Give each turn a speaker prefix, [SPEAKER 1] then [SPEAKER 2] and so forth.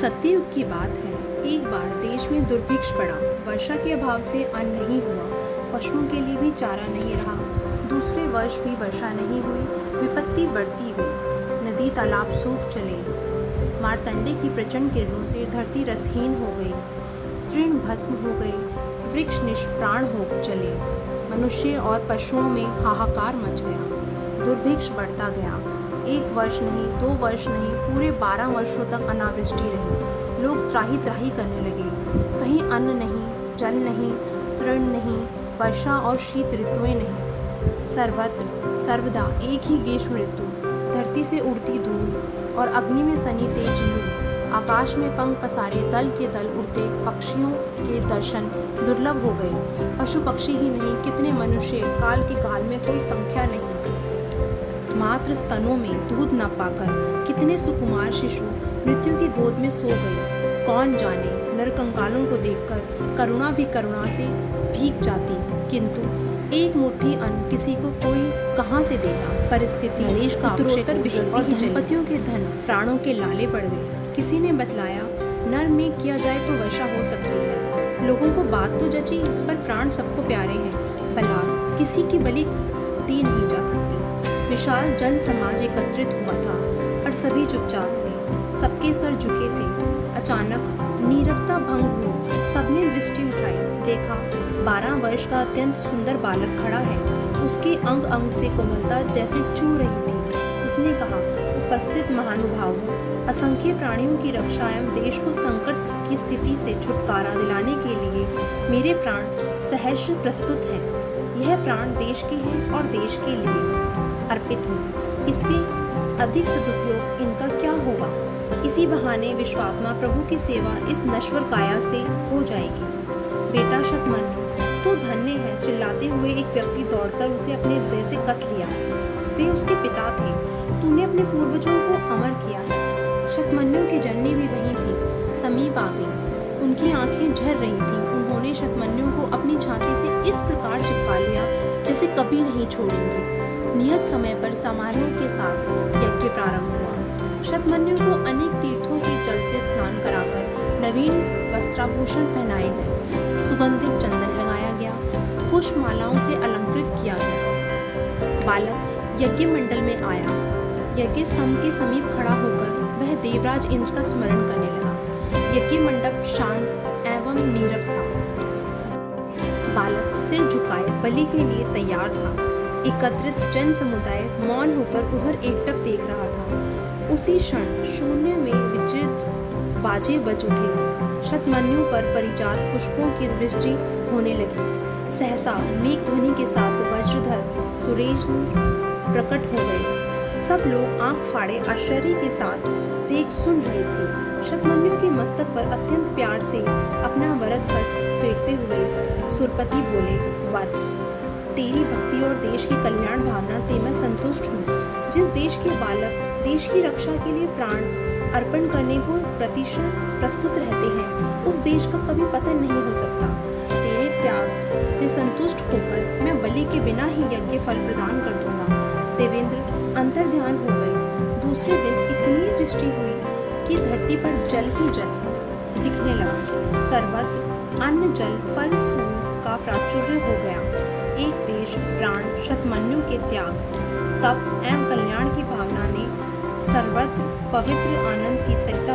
[SPEAKER 1] सत्ययुग की बात है। एक बार देश में दुर्भिक्ष पड़ा। वर्षा के अभाव से अन्न नहीं हुआ, पशुओं के लिए भी चारा नहीं रहा। दूसरे वर्ष भी वर्षा नहीं हुई, विपत्ति बढ़ती गई। नदी तालाब सूख चले। मार्तंडे की प्रचंड किरणों से धरती रसहीन हो गई, तृण भस्म हो गए, वृक्ष निष्प्राण हो चले। मनुष्य और पशुओं में हाहाकार मच गया। दुर्भिक्ष बढ़ता गया। एक वर्ष नहीं, 2 वर्ष नहीं, पूरे 12 वर्षों तक अनावृष्टि रही। लोग त्राही त्राही करने लगे। कहीं अन्न नहीं, जल नहीं, तृण नहीं, वर्षा और शीत ऋतुएं नहीं। सर्वत्र सर्वदा एक ही ग्रीष्म ऋतु। धरती से उड़ती धूल और अग्नि में सनी तेज लू। आकाश में पंख पसारे दल के दल उड़ते पक्षियों के दर्शन दुर्लभ हो गए। पशु पक्षी ही नहीं, कितने मनुष्य काल के गाल में कोई संख्या नहीं। मात्र स्तनों में दूध न पाकर कितने सुकुमार शिशु मृत्यु की गोद में सो गए। कौन जाने, नरकंकालों को देखकर करुणा भी करुणा से भीग जाती, किंतु एक मुट्ठी अन्न किसी को कोई कहाँ से देता। परिस्थिति नरेश का उत्तरोत्तर बिगड़ती और धनपतियों के धन प्राणों के लाले पड़ गए। किसी ने बतलाया, नर में किया जाए तो वर्षा हो सकती है। लोगों को बात तो जची, पर प्राण सबको प्यारे हैं। बलात् किसी की बलि दी नहीं जा सकती। विशाल जन समाज एकत्रित हुआ था और सभी चुपचाप थे, सबके सर झुके थे। अचानक नीरवता भंग हुई। सबने दृष्टि उठाई, देखा 12 वर्ष का अत्यंत सुंदर बालक खड़ा है। उसके अंग अंग से कोमलता जैसे चू रही थी। उसने कहा, उपस्थित महानुभावों, असंख्य प्राणियों की रक्षा एवं देश को संकट की स्थिति से छुटकारा दिलाने के लिए मेरे प्राण सहर्ष प्रस्तुत हैं। यह प्राण देश के हैं और देश के लिए अर्पित हूँ। इसके अधिक सदुपयोग इनका क्या होगा। इसी बहाने विश्वात्मा प्रभु की सेवा इस नश्वर काया से हो जाएगी। बेटा शतमन्यु, तू धन्य है। चिल्लाते हुए एक व्यक्ति दौड़कर उसे अपने हृदय से कस लिया। वे उसके पिता थे। तूने अपने पूर्वजों को अमर किया है। शतमन्यु की जननी भी वहीं थी, समीप आ गई। उनकी आंखें झर रही थीं। उन्होंने शतमन्यु को अपनी छाती से इस प्रकार चिपका लिया जैसे कभी नहीं छोड़ेंगे। नियत समय पर समारोह के साथ यज्ञ प्रारंभ हुआ। शतमन्यु को अनेक तीर्थों के जल से स्नान कराकर नवीन वस्त्राभूषण पहनाए गए। सुगंधित चंदन लगाया गया, पुष्पमालाओं से अलंकृत किया गया। बालक यज्ञ मंडल में आया। यज्ञ स्तंभ के समीप खड़ा होकर वह देवराज इंद्र का स्मरण करने लगा। यज्ञ मंडप शांत एवं नीरव था। बालक सिर झुकाए बलि के लिए तैयार था। एकत्रित जन समुदाय मौन होकर उधर एकटक देख रहा था। उसी क्षण शून्य में विचित्र बाजे बज उठे। शतमन्यु पर परिजात पुष्पों की वृष्टि होने लगी। सहसा मेघ ध्वनि के साथ वज्रधर सुरेंद्र प्रकट हो गए। सब लोग आंख फाड़े आश्चर्य के साथ देख सुन रहे थे। शतमन्यु के मस्तक पर अत्यंत प्यार से अपना वरद हस्त फेरते हुए सुरपति बोले, वत्स, तेरी भक्ति और देश की कल्याण भावना से मैं संतुष्ट हूँ। जिस देश के बालक देश की रक्षा के लिए प्राण अर्पण करने को प्रतिशत प्रस्तुत रहते हैं, उस देश का कभी पतन नहीं हो सकता। तेरे त्याग से संतुष्ट होकर मैं बलि के बिना ही यज्ञ फल प्रदान कर दूंगा। देवेंद्र अंतर्ध्यान हो गए। दूसरे दिन इतनी दृष्टि हुई कि धरती पर जल ही जल दिखने लगा। सर्वत्र अन्न जल फल फूल का प्राचुर्य हो गया। एक देश प्राण शतमन्यु के त्याग, तप एवं कल्याण की भावना ने सर्वत्र पवित्र आनंद की सरिता